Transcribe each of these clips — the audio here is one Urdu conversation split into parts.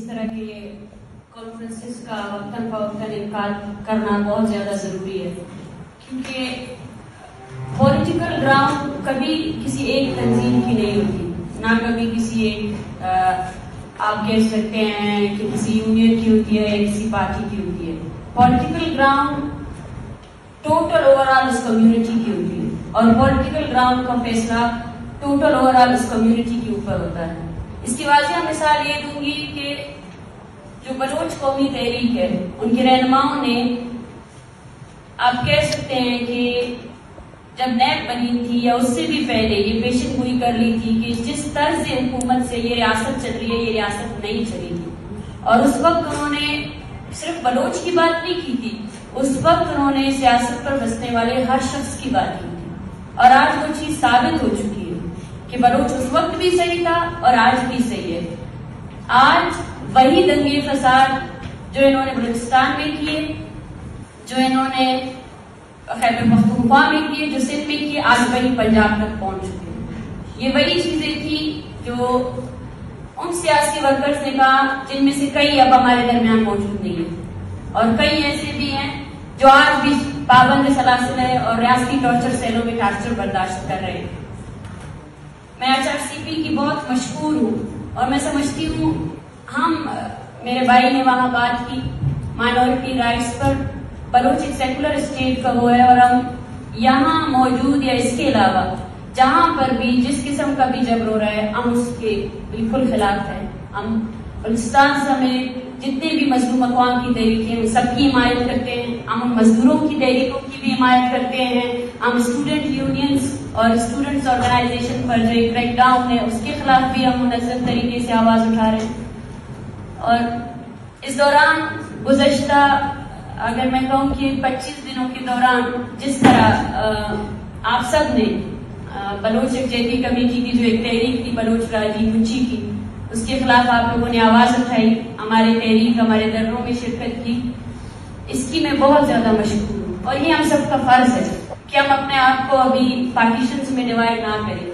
اس طرح کے کانفرنسز کا وقتاً فوقتاً انعقاد کرنا بہت زیادہ ضروری ہے، کیونکہ پولیٹیکل گراؤنڈ کبھی کسی ایک تنظیم کی نہیں ہوتی، نہ کبھی کسی ایک آپ کہہ سکتے ہیں کہ کسی یونین کی ہوتی ہے یا کسی پارٹی کی ہوتی ہے۔ Political ground total overall اس کمیونٹی کی ہوتی ہے، اور پولیٹیکل گراؤنڈ کا فیصلہ ٹوٹل اوور آل اس کمیونٹی کے اوپر ہوتا ہے۔ اس کی واضح مثال یہ دوں گی کہ جو بلوچ قومی تحریک ہے، ان کے رہنماؤں نے آپ کہہ سکتے ہیں کہ جب نیب بنی تھی یا اس سے بھی پہلے یہ پیشن گوئی کر لی تھی کہ جس طرز حکومت سے یہ ریاست چل رہی ہے یہ ریاست نہیں چلے گی، اور اس وقت انہوں نے صرف بلوچ کی بات نہیں کی تھی، اس وقت انہوں نے سیاست پر بسنے والے ہر شخص کی بات کی تھی، اور آج وہ چیز ثابت ہو چکی ہے کہ بلوچ اس وقت بھی صحیح تھا اور آج بھی صحیح ہے۔ آج وہی دنگے فساد جو انہوں نے بلوچستان میں کیے، جو انہوں نے خیبر پختونخوا میں کیے، جو سندھ میں کیے، آج وہی پنجاب تک پہنچ چکے ہیں۔ یہ وہی چیزیں تھیں جو ان سیاسی ورکرز نے کہا، جن میں سے کئی اب ہمارے درمیان موجود نہیں ہیں، اور کئی ایسے بھی ہیں جو آج بھی پابند سلاسل ہے اور ریاستی ٹارچر سیلوں میں ٹارچر برداشت کر رہے ہیں۔ میں HRCP کی بہت مشکور ہوں، اور میں سمجھتی ہوں میرے بھائی نے وہاں بات کی مائنورٹی رائٹس پر، بلوچ ایک سیکولر اسٹیٹ کا وہ ہے، اور ہم یہاں موجود یا اس کے علاوہ جہاں پر بھی جس قسم کا بھی جبر ہو رہا ہے ہم اس کے بالکل خلاف ہیں۔ ہم بلوچستان سمیت جتنے بھی مظلوم اقوام کی تحریکیں ہیں سب کی حمایت کرتے ہیں، ہم ان مزدوروں کی تحریکوں کی بھی حمایت کرتے ہیں، ہم اسٹوڈنٹ یونینز اور اسٹوڈنٹس آرگنائزیشن پر جو ایک کریک ڈاؤن ہے اس کے خلاف بھی ہم منظم طریقے سے آواز اٹھا رہے ہیں۔ اور اس دوران گزشتہ اگر میں کہوں کہ 25 دنوں کے دوران جس طرح آپ سب نے بلوچ یکجہتی کمیٹی کی جو ایک تحریک تھی بلوچ راجی کچی کی، اس کے خلاف آپ لوگوں نے آواز اٹھائی، ہمارے تحریک ہمارے دھرنوں میں شرکت کی، اس کی میں بہت زیادہ مشکور ہوں۔ اور یہ ہم سب کا فرض ہے کہ ہم اپنے آپ کو ابھی پارٹیشنز میں ڈیوائڈ نہ کریں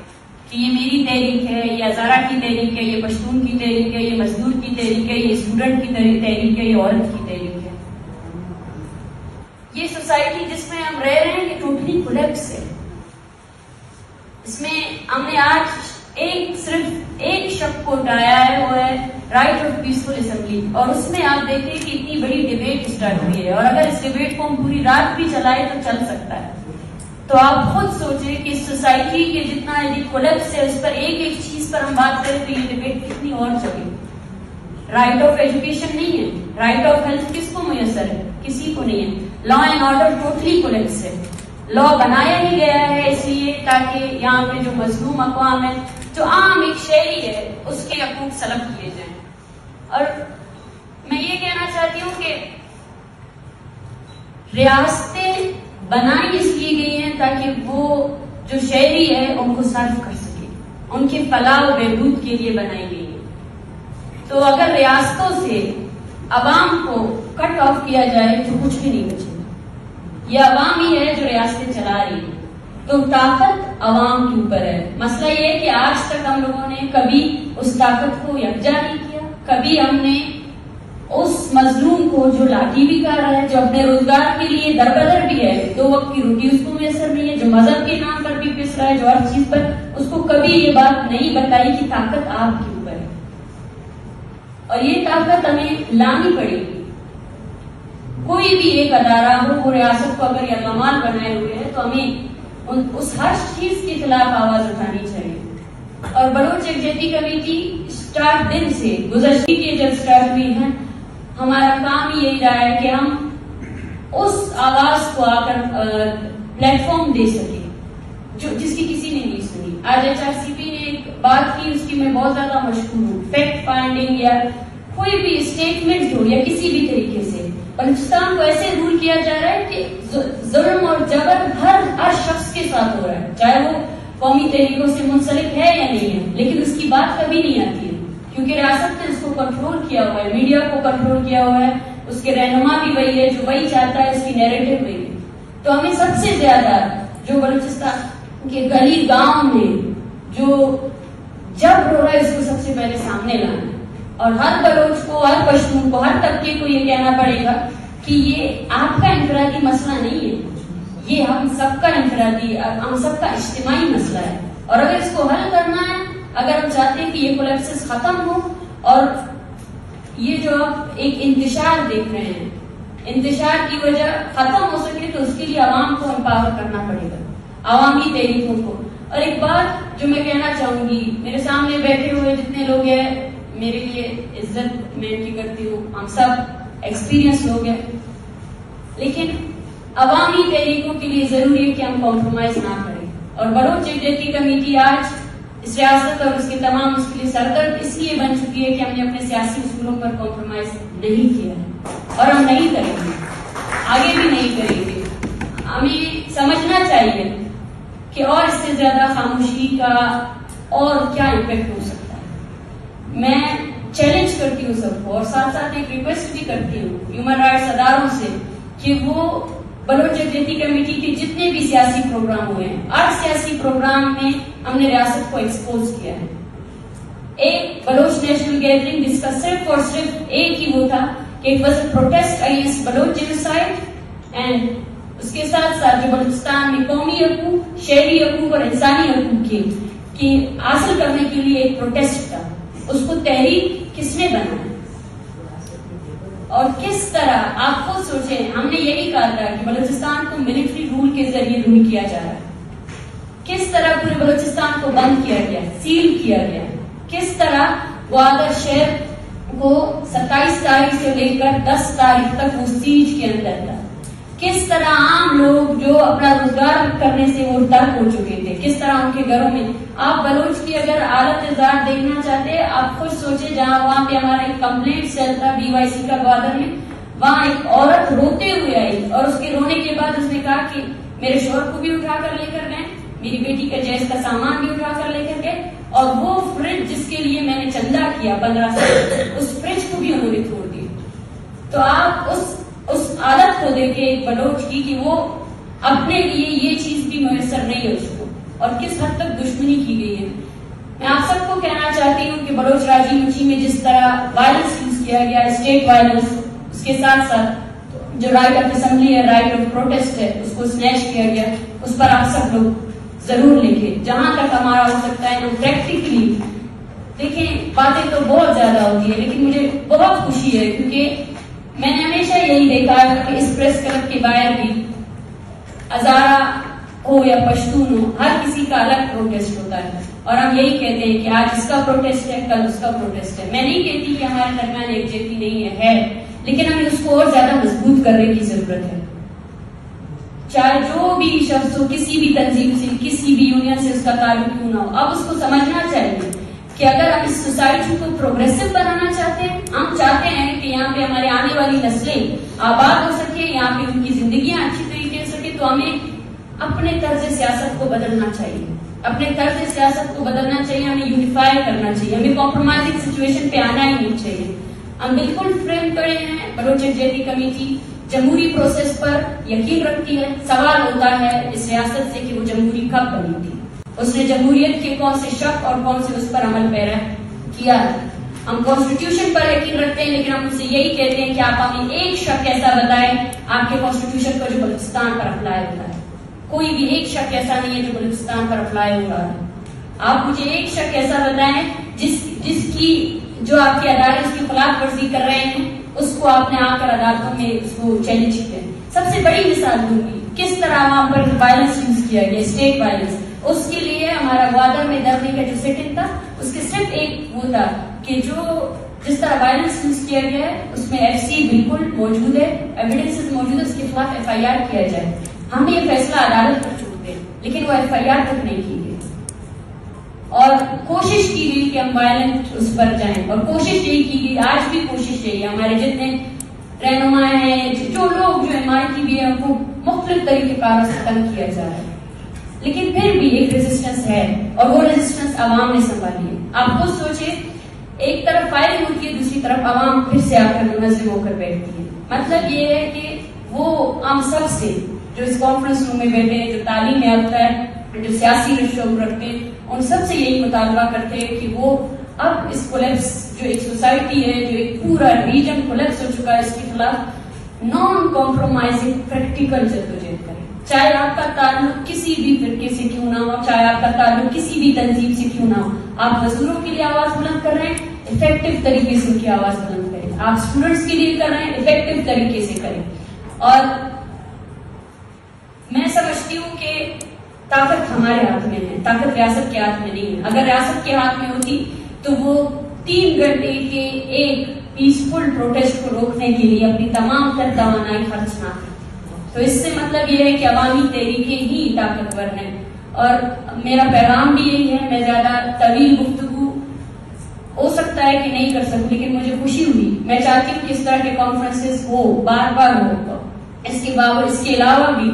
کہ یہ میری تحریک ہے، یہ ہزارہ کی تحریک ہے، یہ پشتون کی تحریک ہے، یہ مزدور کی تحریک ہے، یہ اسٹوڈنٹ کی تحریک ہے، یہ عورت کی تحریک ہے۔ یہ سوسائٹی جس میں ہم رہ رہے ہیں یہ ٹوٹلی کولیپس ہے۔ اس میں ہم نے آج صرف ایک شک کو اٹھایا ہے، وہ ہے رائٹ آف پیسفل اسمبلی، اور اس میں آپ دیکھیں کہ اتنی بڑی ڈیبیٹ اسٹارٹ ہوئی ہے، اور اگر اس ڈیبیٹ کو ہم پوری رات بھی چلائے تو چل سکتا ہے۔ تو آپ خود سوچیں کہ اس سوسائٹی کے جتنا کولیپس ہے اس پر ایک چیز پر ہم بات کریں تو یہ ڈیبیٹ کتنی اور چلے۔ رائٹ آف ایجوکیشن نہیں ہے، رائٹ آف ہیلتھ کس کو میسر ہے؟ کسی کو نہیں ہے۔ Law and order totally collapse ہے۔ لا بنایا ہی گیا ہے اس لیے تاکہ یہاں پہ جو مظلوم اقوام ہے، جو عام ایک شہری ہے، اس کے حقوق سلب کیے جائیں۔ اور میں یہ کہنا چاہتی ہوں کہ ریاستیں بنائی اس لیے گئی ہیں تاکہ وہ جو شہری ہے ان کو صرف کر سکے، ان کے فلاح و بہبود کے لیے بنائی گئی ہے۔ تو اگر ریاستوں سے عوام کو کٹ آف کیا جائے تو کچھ بھی نہیں بچے گا۔ یہ عوام ہی ہے جو ریاستیں چلا رہی ہے، تو طاقت عوام کے اوپر ہے۔ مسئلہ یہ ہے کہ آج تک ہم لوگوں نے کبھی اس طاقت کو یکجا نہیں کیا، کبھی ہم نے اس مظلوم کو جو لاٹھی بھی کھا رہا ہے، جو اپنے روزگار کے لیے دربدر بھی ہے، 2 وقت کی روٹی اس کو میسر نہیں ہے، جو مذہب کے نام پر بھی پس رہا ہے، جو ہر چیز پر، اس کو کبھی یہ بات نہیں بتائی کہ طاقت آپ کے اوپر ہے، اور یہ طاقت ہمیں لانی پڑے گی۔ کوئی بھی ایک ادارہ ہو، وہ ریاست کو اگر یرغمال بنائے ہوئے ہے تو ہمیں اس ہر چیز کے خلاف آواز اٹھانی چاہیے۔ اور بلوچ یکجہتی کمیٹی اسٹارٹ دن سے گزشتہ کے جب اسٹارٹ ہوئی ہے، ہمارا کام یہی رہا ہے کہ ہم اس آواز کو آ کر پلیٹ فارم دے سکیں جس کی کسی نے نہیں سنی۔ آج HRCP نے ایک بات کی، اس کی میں بہت زیادہ مشکور ہوں۔ فیکٹ فائنڈنگ یا کوئی بھی اسٹیٹمنٹ ہو یا کسی بھی طریقے سے بلوچستان کو ایسے رول کیا جا رہا ہے کہ ظلم اور جبر ہر شخص کے ساتھ ہو رہا ہے، چاہے وہ قومی تحریکوں سے منسلک ہے یا نہیں ہے، لیکن اس کی بات کبھی نہیں آتی ہے کیونکہ ریاست نے اس کو کنٹرول کیا ہوا ہے، میڈیا کو کنٹرول کیا ہوا ہے، اس کے رہنما بھی وہی ہے جو وہی چاہتا ہے، اس کی نیریٹو وہی ہے۔ تو ہمیں سب سے زیادہ جو بلوچستان کے گلی گاؤں میں جو جب ہو رہا ہے اس کو سب سے پہلے سامنے لانا ہے، اور ہر بلوچ کو، ہر پشتون کو، ہر طبقے کو یہ کہنا پڑے گا کہ یہ آپ کا انفرادی مسئلہ نہیں ہے، یہ ہم سب کا انفرادی، ہم سب کا اجتماعی مسئلہ ہے. اور اگر اس کو حل کرنا ہے، اگر ہم چاہتے ہیں کہ یہ کولیپسس ختم ہو اور یہ جو آپ ایک انتشار دیکھ رہے ہیں، انتشار کی وجہ ختم ہو سکے، تو اس کے لیے عوام کو امپاور کرنا پڑے گا، عوامی تحریکوں کو. اور ایک بات جو میں کہنا چاہوں گی، میرے سامنے بیٹھے ہوئے جتنے لوگ ہیں، میرے لیے عزت میں ان کی کرتی ہوں، ہم سب ایکسپیرینس لوگ ہیں، لیکن عوامی تحریکوں کے لیے ضروری ہے کہ ہم کمپرومائز نہ کریں. اور بلوچ یکجہتی کمیٹی آج اس ریاست اور اس کے تمام اس کے لیے سردرد اس لیے بن چکی ہے کہ ہم نے اپنے سیاسی اصولوں پر کمپرومائز نہیں کیا ہے، اور ہم نہیں کریں گے، آگے بھی نہیں کریں گے. ہمیں سمجھنا چاہیے کہ اور اس سے زیادہ خاموشی کا اور کیا امپیکٹ ہو سکتا ہے. میں چیلنج کرتی ہوں سب کو، اور ساتھ ساتھ ایک ریکویسٹ بھی کرتی ہوں ہیومن رائٹس اداروں سے کہ وہ بلوچ یکجہتی کمیٹی کے جتنے بھی سیاسی پروگرام ہوئے ہیں، 8 سیاسی پروگرام میں ہم نے ریاست کو ایکسپوز کیا ہے. ایک بلوچ نیشنل گیدرنگ جس کا صرف اور صرف ایک ہی وہ تھا کہ it was a protest against Baloch genocide, and اس کے ساتھ ساتھ جو بلوچستان میں قومی حقوق، شہری حقوق اور انسانی حقوق کی حاصل کرنے کے لیے ایک پروٹیسٹ تھا. اس کو تحریک کس نے بنایا اور کس طرح؟ آپ خود سوچیں. ہم نے یہی کہا تھا کہ بلوچستان کو ملٹری رول کے ذریعے رول کیا جا رہا ہے. کس طرح پورے بلوچستان کو بند کیا گیا، سیل کیا گیا. کس طرح گوادر شہر کو 27 تاریخ سے لے کر 10 تاریخ تک وہ سیج کے اندر تھا. کس طرح عام لوگ جو اپنا روزگار کرنے سے وہ ترک ہو چکے تھے، کس طرح ان کے گھروں میں. آپ بلوچ کی اگر حالت زار دیکھنا چاہتے ہیں، آپ خود سوچے، جہاں وہاں پہ ہمارا ایک کمپلینٹ سیل تھا BYC کا گوادر میں، وہاں ایک عورت روتے ہوئے آئی اور اس کے رونے کے بعد اس نے کہا کہ میرے شوہر کو بھی اٹھا کر لے کر گئے، میری بیٹی کا جہیز کا سامان بھی اٹھا کر لے کر گئے، اور وہ فریج جس کے لیے میں نے چندہ کیا 15 سال، اس فریج کو بھی انہوں نے توڑ دیا. تو آپ اس عادت کو دیکھیں ایک بلوچ کی کہ وہ اپنے لیے یہ چیز بھی میسر نہیں ہے اس کو، اور کس حد تک دشمنی کی گئی ہے. میں آپ سب کو کہنا چاہتی ہوں کہ بلوچ راجی مچی میں جس طرح وائلنس یوز کیا گیا، اسٹیٹ وائلنس، اس کے ساتھ ساتھ جو رائٹ آف اسمبلی ہے، رائٹ آف پروٹیسٹ ہے، اس کو سنیچ کیا گیا، اس پر آپ سب لوگ ضرور لکھیں. جہاں تک ہمارا ہو سکتا ہے ہم پریکٹیکلی دیکھیں. باتیں تو بہت زیادہ ہوتی ہے، لیکن مجھے بہت خوشی ہے کیونکہ میں نے ہمیشہ یہی دیکھا ہے کہ اس پریس کلب کے باہر بھی ہزارہ ہو یا پشتون ہو، ہر کسی کا الگ پروٹیسٹ ہوتا ہے، اور ہم یہی کہتے ہیں کہ آج اس کا پروٹیسٹ ہے، کل اس کا پروٹیسٹ ہے. میں نہیں کہتی کہ ہمارے درمیان یکجہتی نہیں ہے، لیکن ہمیں اس کو اور زیادہ مضبوط کرنے کی ضرورت ہے. چاہے جو بھی شخص ہو، کسی بھی تنظیم سے، کسی بھی یونین سے اس کا تعلق کیوں نہ ہو، اب اس کو سمجھنا چاہیے کہ اگر ہم اس سوسائٹی کو پروگریسو بنانا چاہتے ہیں، ہم چاہتے ہیں کہ یہاں پہ ہمارے آنے والی نسلیں آباد ہو سکے، یہاں پہ ان کی زندگیاں اچھی طریقے سے سکے، تو ہمیں اپنے طرز سیاست کو بدلنا چاہیے. اپنے طرز سیاست کو بدلنا چاہیے، ہمیں یونیفائی کرنا چاہیے، ہمیں کمپرومائزنگ سچویشن پہ آنا ہی نہیں چاہیے. ہم بالکل فریم کرے ہیں. بلوچ یکجہتی کمیٹی جمہوری پروسیس پر یقین رکھتی ہے. سوال ہوتا ہے اس ریاست سے کہ وہ جمہوری کب بنی تھی، اس نے جمہوریت کے کون سے شق اور کون سے اس پر عمل پیرا کیا ہے. ہم کانسٹیٹیوشن پر یقین رکھتے ہیں، لیکن ہم ان سے یہی کہتے ہیں کہ آپ ہمیں ایک شق ایسا بتائیں آپ کے کانسٹیٹیوشن پر جو بلوچستان پر اپلائی ہوتا ہے. کوئی بھی ایک شق ایسا نہیں ہے جو بلوچستان پر اپلائی ہو رہا ہے. آپ مجھے ایک شق ایسا بتائیں جس کی جو آپ کی عدالت اس کی خلاف ورزی کر رہے ہیں، اس کو آپ نے آ کر عدالتوں میں اس کو چیلنج کیا. سب سے بڑی مثال دوں گی کس طرح وہاں پر وائلنس یوز کیا گیا، اسٹیٹ وائلنس. اس کے لیے ہمارا گوادر میں دھرنے کا جو سیٹنگ تھا، اس کے صرف ایک وہ تھا کہ جس طرح وائلنس یوز کیا گیا ہے اس میں FC بالکل موجود ہے، ایویڈنس موجود ہے، اس کے خلاف FIR کیا جائے. ہم نے یہ فیصلہ عدالت پر چھوڑ دیں، لیکن وہ FIR تک نہیں کی گئی، اور کوشش کی گئی کہ ہم وائلنٹ اس پر جائیں، اور کوشش یہی کی گئی. آج بھی کوشش یہی ہے. ہمارے جتنے رہنما ہیں، جو لوگ جو حمایتی بھی ہیں، ان کو مختلف طریقے کاروں سے تنگ کیا جا رہا ہے، لیکن پھر بھی ایک ریزسٹنس ہے، اور وہ ریزسٹنس عوام نے سنبھالی ہے. آپ خود سوچیں، ایک طرف فائرنگ ہوتی ہے، دوسری طرف عوام پھر سے آ کر منظم ہو کر بیٹھتی ہے. مطلب یہ ہے کہ وہ ہم سب سے جو اس کانفرنس روم میں بیٹھے ہیں، جو تعلیم یافتہ ہے، جو سیاسی رشتوں رکھتے ہیں، ان سب سے یہی مطالبہ کرتے ہیں کہ وہ اب اس کولیپس جو ایک سوسائٹی ہے، جو ایک پورا ریجن کولیپس ہو چکا ہے، اس کے خلاف نان کمپرومائزنگ پریکٹیکل جدوجہد کریں. چاہے آپ کا تعلق کسی بھی فرقے سے کیوں نہ ہو، چاہے آپ کا تعلق کسی بھی تنظیم سے کیوں نہ ہو، آپ مزدوروں کے لیے آواز بلند کر رہے ہیں، افیکٹو طریقے سے ان کی آواز بلند کریں. آپ اسٹوڈنٹس کے لیے کر رہے ہیں، افیکٹو طریقے سے کریں. اور میں سمجھتی ہوں کہ طاقت ہمارے ہاتھ میں ہے، طاقت ریاست کے ہاتھ میں نہیں ہے. اگر ریاست کے ہاتھ میں ہوتی تو وہ 3 گھنٹے کے ایک پیسفل پروٹیسٹ کو روکنے کے لیے اپنی تمام تر توانائی خرچ نہ کرتی. تو اس سے مطلب یہ ہے کہ عوامی تحریکیں ہی طاقتور ہیں. اور میرا پیغام بھی یہی ہے. میں زیادہ طویل گفتگو ہو سکتا ہے کہ نہیں کر سکوں، لیکن مجھے خوشی ہوئی. میں چاہتی ہوں کہ اس طرح کے کانفرنسز ہو، بار بار ہو. اس کے علاوہ بھی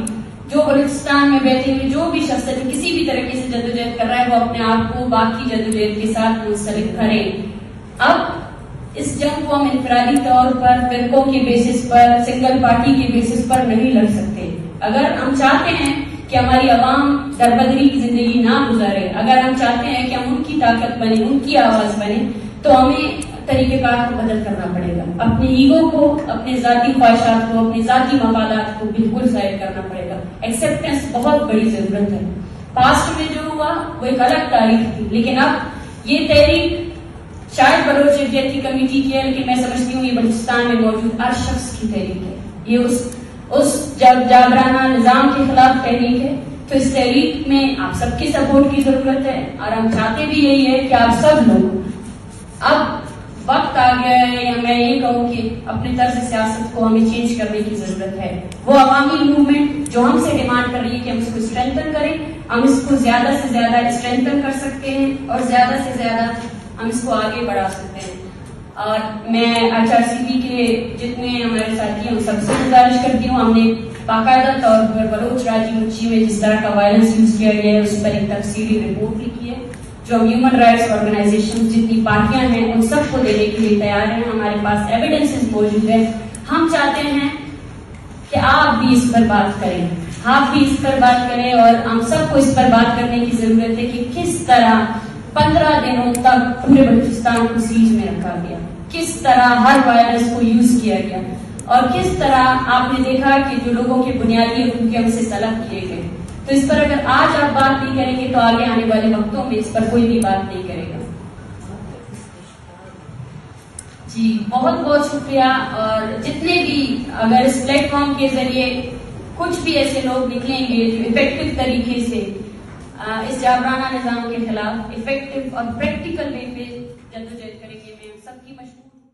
جو بلوچستان میں بیٹھے ہوئے جو بھی شخص ہے جو کسی بھی طریقے سے جدوجہد کر رہا ہے، وہ اپنے آپ کو باقی جدوجہد کے ساتھ منسلک کرے. اب اس جنگ کو ہم انفرادی طور پر، فرقوں کے بیسس پر، سنگل پارٹی کے بیسس پر نہیں لڑ سکتے. اگر ہم چاہتے ہیں کہ ہماری عوام دربدری کی زندگی نہ گزارے، اگر ہم چاہتے ہیں کہ ہم ان کی طاقت بنے، ان کی آواز بنے، تو ہمیں طریقہ کار کو بدل کرنا پڑے گا. اپنے ایگو کو، اپنے ذاتی خواہشات کو، اپنے ذاتی مفادات کو بالکل ظاہر کرنا پڑے گا. ایکسیپٹنس بہت بڑی ضرورت ہے. پاسٹ میں جو ہوا وہ ایک الگ تاریخ تھی، لیکن اب یہ تحریک شاید بلوچ ارجیت کی کمیٹی کی ہے، لیکن میں سمجھتی ہوں یہ بلوچستان میں موجود ہر شخص کی تحریک ہے. یہ اس جابرانہ نظام کے خلاف تحریک ہے. تو اس تحریک میں آپ سب کی سپورٹ کی ضرورت ہے، اور ہم چاہتے بھی یہی ہے کہ آپ سب لوگ، اب وقت آ گیا ہے، یا میں یہ کہوں کہ اپنے طرز سیاست کو ہمیں چینج کرنے کی ضرورت ہے. وہ عوامی موومنٹ جو ہم سے ڈیمانڈ کر رہی ہے کہ ہم اس کو اسٹرینتھن کریں، ہم اس کو زیادہ سے زیادہ اسٹرینتھن کر سکتے ہیں، اور زیادہ سے زیادہ ہم اس کو آگے بڑھا سکتے ہیں. اور میں HRCP کے جتنے ہمارے ساتھی ہیں ان سب سے گزارش کرتی ہوں، ہم نے باقاعدہ طور پر بلوچ راجی منچی میں جس طرح کا وائلنس یوز کیا گیا ہے اس پر ایک تفصیلی رپورٹ لکھی ہے، جو ہیومن رائٹس آرگنائزیشن جتنی پارٹیاں ہیں ان سب کو دینے کے لیے تیار ہیں. ہمارے پاس ایویڈنسز موجود ہیں. ہم چاہتے ہیں کہ آپ بھی اس پر بات کریں، آپ بھی اس پر بات کریں، اور ہم سب کو اس پر بات کرنے کی ضرورت ہے کہ کس طرح 15 دنوں تک پورے بلوچستان کو سیج میں رکھا گیا، کس طرح ہر وائرس کو یوز کیا گیا، اور کس طرح آپ نے دیکھا کہ جو لوگوں کے بنیادی حقوق ہم سے طلب کیے گئے. تو اس پر اگر آج آپ بات نہیں کریں گے تو آگے آنے والے وقتوں میں اس پر کوئی بھی بات نہیں کرے گا. جی بہت بہت شکریہ. اور جتنے بھی اگر اس پلیٹ فارم کے ذریعے کچھ بھی ایسے لوگ نکلیں گے جو افیکٹو طریقے سے اس جابرانہ نظام کے خلاف افیکٹو اور پریکٹیکل وے پہ جدوجہد کریں گے، میں سب کی مشکور